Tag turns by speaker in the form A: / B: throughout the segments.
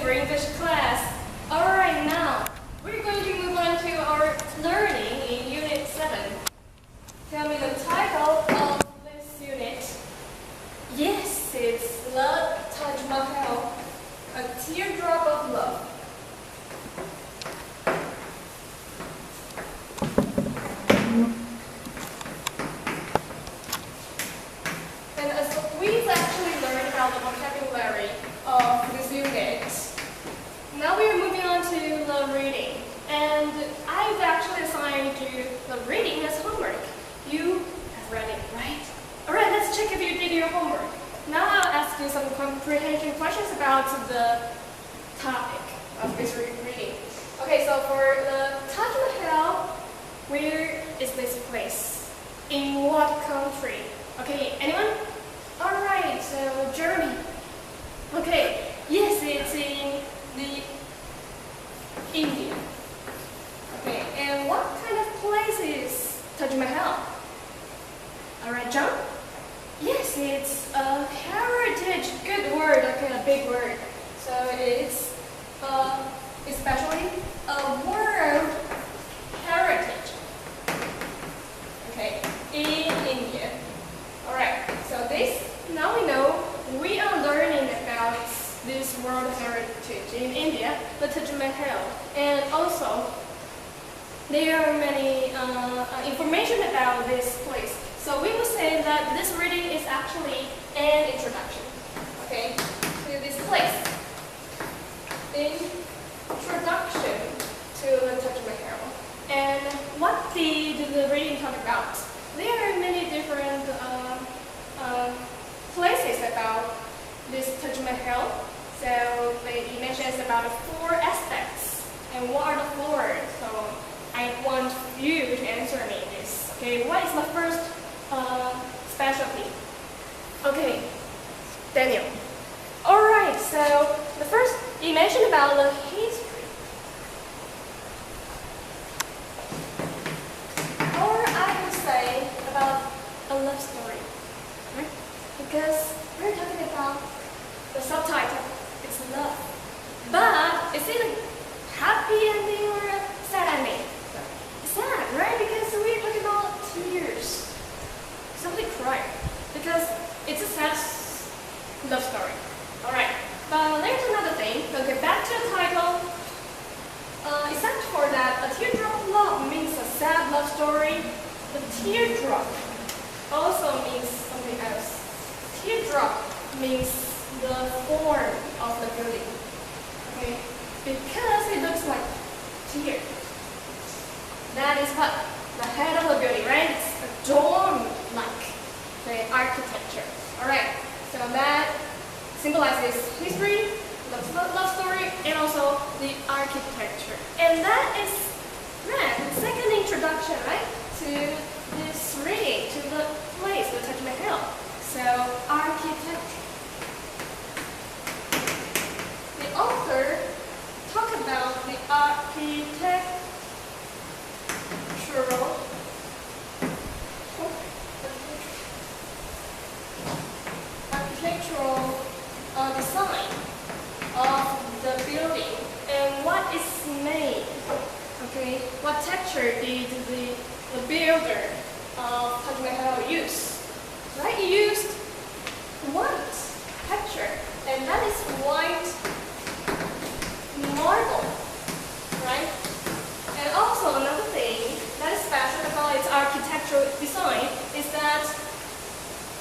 A: for English class. Alright, now we're going to move on to our learning in Unit 7. Tell me the title of this unit. Yes, it's the Taj Mahal, a teardrop of love. And as we've actually learned about the vocabulary of this unit, now we are moving on to the reading. And I've actually assigned you the reading as homework. You have read it, right? Alright, let's check if you did your homework. Now I'll ask you some comprehension questions about the topic of this reading. Okay, so for the Taj Mahal, where is this place? In what country? Okay, anyone? Alright, so Germany. Okay, yes, it's in the India. Okay, and what kind of place is Taj Mahal? Alright, John? Yes, it's a heritage. Good word, okay, a big word. So it's especially a world heritage. Okay, in India. Alright, so now we know we are learning about this world heritage in India, the Taj Mahal, and also there are many information about this place. So we will say that this reading is actually an introduction, okay, to this place. Introduction to the Taj Mahal. And what did the reading talk about? There are many different places about this Taj Mahal. So it mentions about 4 aspects. And what are the 4? So I want you to answer me this. Okay, what is the first specialty? Okay, Daniel. Alright, so the first, you mentioned about the history. Or I would say about a love story. Right? Because we're talking about the subtitle. It's love. But is it a happy ending or a sad ending? It's sad, right? Because we're talking about tears. Somebody crying. Because it's a sad love story. Alright. But there's another thing. Okay, back to the title. Except for that, a teardrop of love means a sad love story. The teardrop also means something else. Teardrop means the form of the building. Okay? Because it looks like tear. That is what? The head of the building, right? It's a dome-like architecture. Alright, so that symbolizes history, love story, and also the architecture. And that is the second introduction, right? To this reading, to the place, the Taj Mahal. So, architecture. The author talked about the architectural design of the building and what is made. Okay, what texture did the builder of Taj Mahal use? Right, he used white texture, and that is white marble, right? And also another thing that is special about its architectural design is that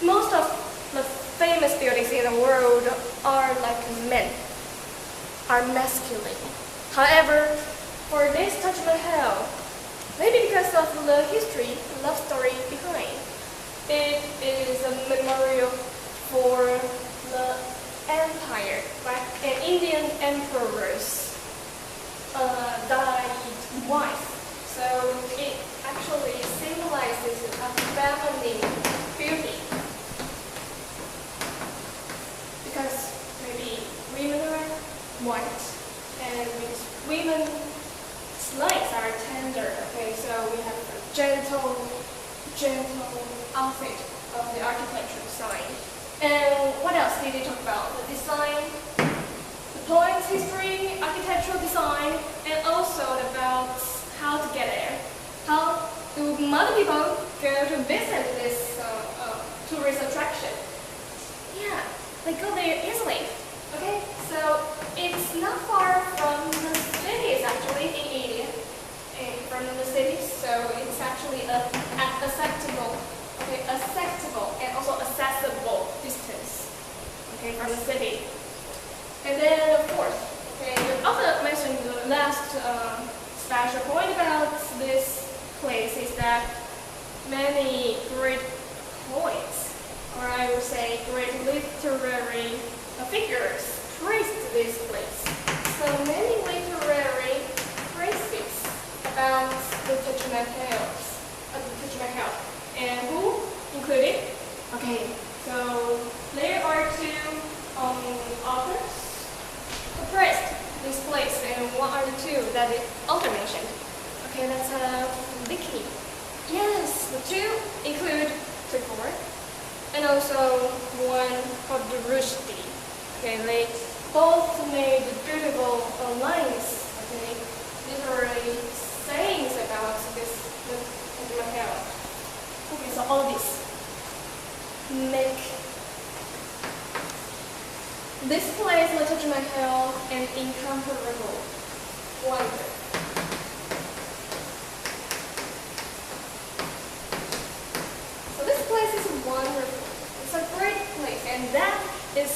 A: most of the famous buildings in the world are like men, are masculine. However, for this Taj Mahal, maybe because of the history, love story behind, it is a memorial for the empire, right? And Indian emperors died wife. So it actually symbolizes a feminine beauty. Because maybe women are white, and women's legs are tender. Okay, so we have a gentle outfit of the architecture design. And what else did they talk about? The design, the points its history, architectural design, and also about how to get there. How do many people go to visit this tourist attraction? Yeah, they go there easily. Okay, so it's not far from the cities actually in India. From the cities, so it's actually acceptable and also accessible distance. Okay, from the city. And then of course, okay, I also mentioned the last special point about this place is that many great poets, or I would say great literary figures, traced this place. So many literary traces about the Taj Mahal, and who included? Okay, so there are two authors who praised this place, and what are the two that the author mentioned? Okay, that's Vicky. Yes, the two include Tagore and also one called Rushdie. Okay, they both made beautiful lines. Okay, literary sayings about this Taj Mahal. Okay, so all this make this place, the Taj Mahal, an incomparable wonder. So this place is wonderful. It's a great place, and that is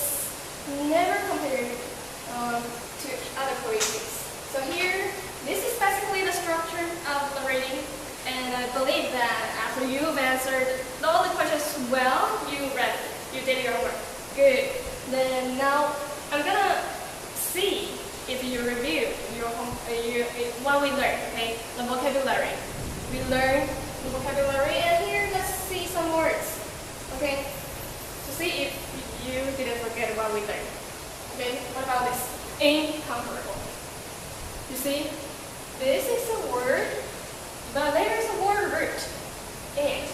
A: never compared to other places. So here, this is basically the structure of the reading, and I believe that after you've answered all the questions well, you read it, you did your homework. Good. Then now I'm gonna see if you review your what we learned. Okay, the vocabulary. We learned the vocabulary, and here let's see some words. Okay, to see if you didn't forget what we learned. Okay, what about this? Incomparable. You see, this is a word, but there is a word root. And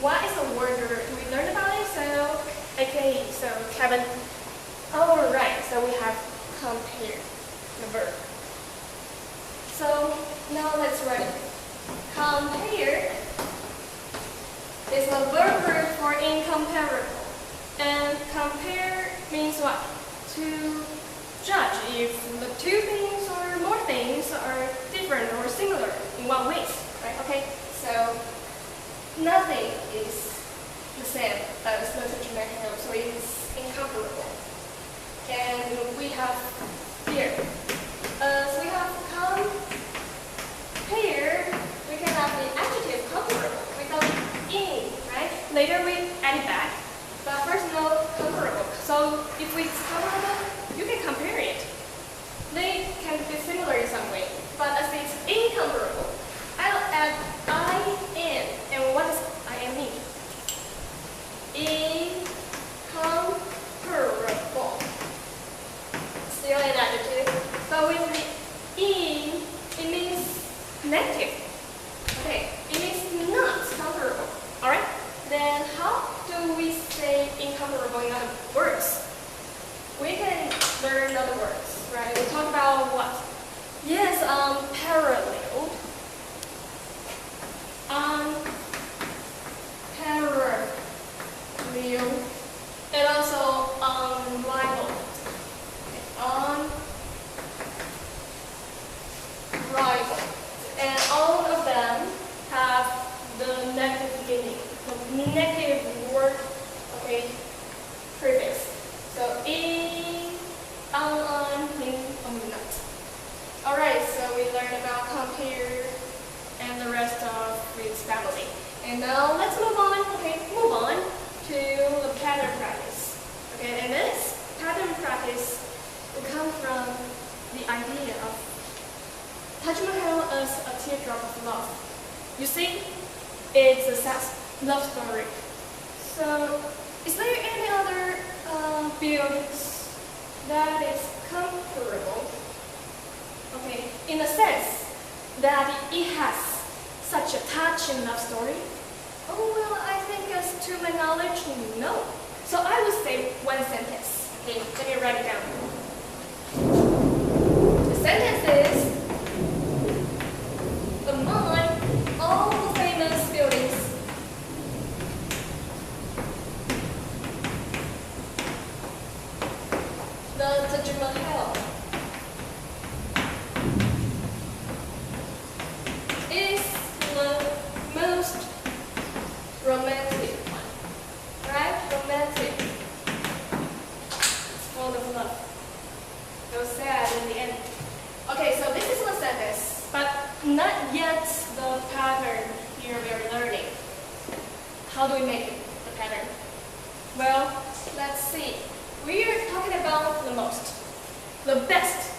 A: what is a word root? We learned about it, so okay, so Kevin. Alright, so we have compare, the verb. So now let's write it. Compare is the verb root for incomparable. And compare means what? To judge if the two things or more things are different or similar in what ways, right? Okay, so nothing is the same as the Taj Mahal, so it is incomparable. And we have here, so we have compare, we can have the adjective comparable without in, right? Later we add it back, but first no comparable. So if it's comparable, you can compare it. They can be similar in some way, but as it's incomparable, I'll add in. And what does in mean? Incomparable. Still an adjective. So with the in, it means negative. Okay, it means not comparable. Alright? Then how do we say incomparable in other words? We can learn other words, right? We talk about what? Yes, paralleled. Paralleled. And also unrivaled. Unrivaled. And all of them have the negative beginning, the negative word, okay, prefix. So means not. Alright, so we learned about compare and the rest of its family. And now let's move on, okay, to the pattern practice. Okay, and this pattern practice will come from the idea of Taj Mahal as a teardrop of love. You see, it's a sad love story. So, is there any other buildings that is comparable? Okay, in the sense that it has such a touching love story? Oh, well, I think as to my knowledge, no. So I would say one sentence. Okay, let me write it down. Mahal is the most romantic one, right? Romantic. It's full of love. So sad in the end. Okay, so this is the sentence, but not yet the pattern here we are learning. How do we make it, the pattern? Well, let's see. We are talking about the most, the best,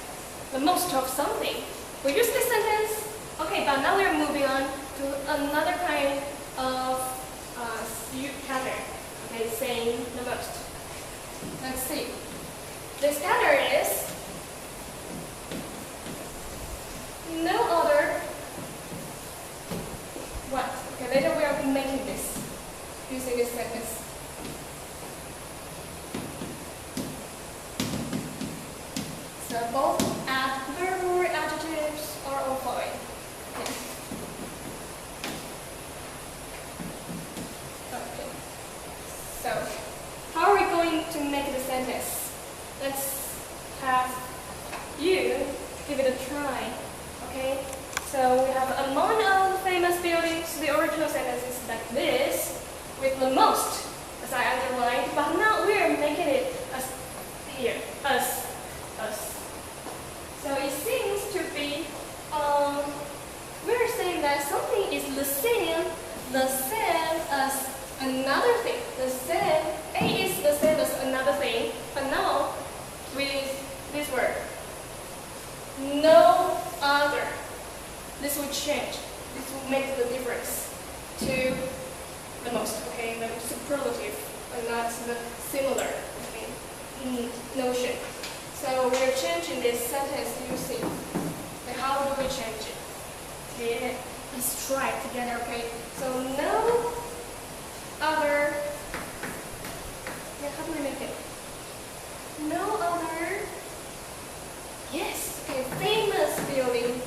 A: the most of something. We use this sentence. Okay, but now we are moving on to another kind of pattern. Okay, saying the most. Let's see. This pattern is no other what? Okay, later we are making this using this sentence. So both adverb or adjectives are all following. Okay. Okay. So how are we going to make the sentence? Let's have you give it a try. Okay. So we have among all the famous buildings. The original sentence is like this, with the most, as I underlined. But now we are making it as here, us. So it seems to be, we're saying that something is the same as another thing. The same, A is the same as another thing, but now with this word, no other. This will change. This will make the difference to the most, okay, the superlative, and not the similar, okay, notion. So we're changing this sentence using, okay, how do we change it? Okay, let's try it together, okay? So no other, yeah, how do we make it? No other, yes, okay, famous building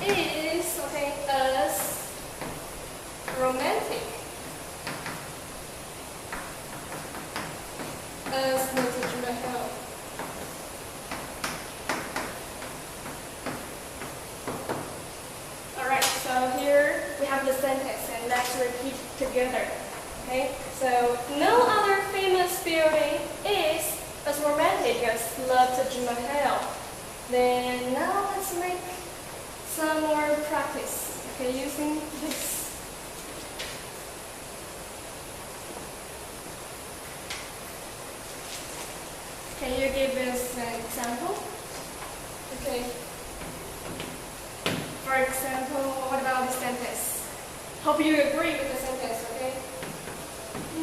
A: is, okay, as romantic as the Mahal. Alright, so here we have the sentence and let's repeat together. Okay, so no other famous building is as romantic as the Mahal. Then now let's make some more practice. Okay, using this. Can you give us an example? Okay. For example, what about this sentence? Hope you agree with the sentence, okay?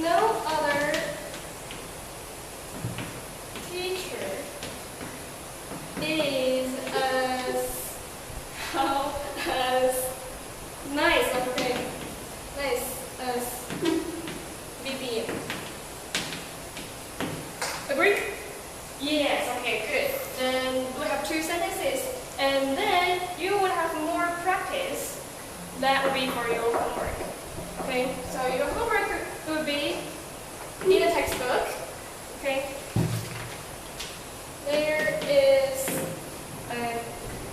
A: No other teacher is as nice, okay? Nice as Vivian. Agree? Yes, okay, good. Then we have two sentences, and then you will have more practice. That will be for your homework. Okay, so your homework will be in a textbook. Okay, there is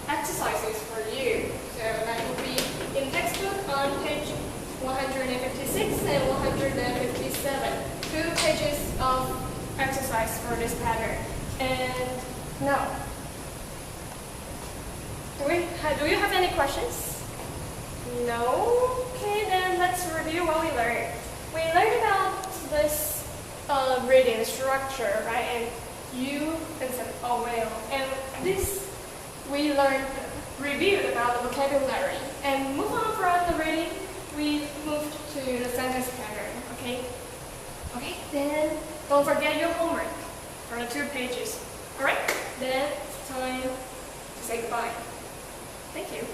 A: exercises for you. So that will be in textbook on page 156 and 157. 2 pages of exercise for this pattern. And now, do you have any questions? No? Okay, then let's review what we learned. We learned about this reading structure, right? And you and some well. And this we reviewed about the vocabulary. And move on from the reading, we moved to the sentence pattern, okay? Okay, then don't forget your homework for the 2 pages. Alright, then it's time to say goodbye. Thank you.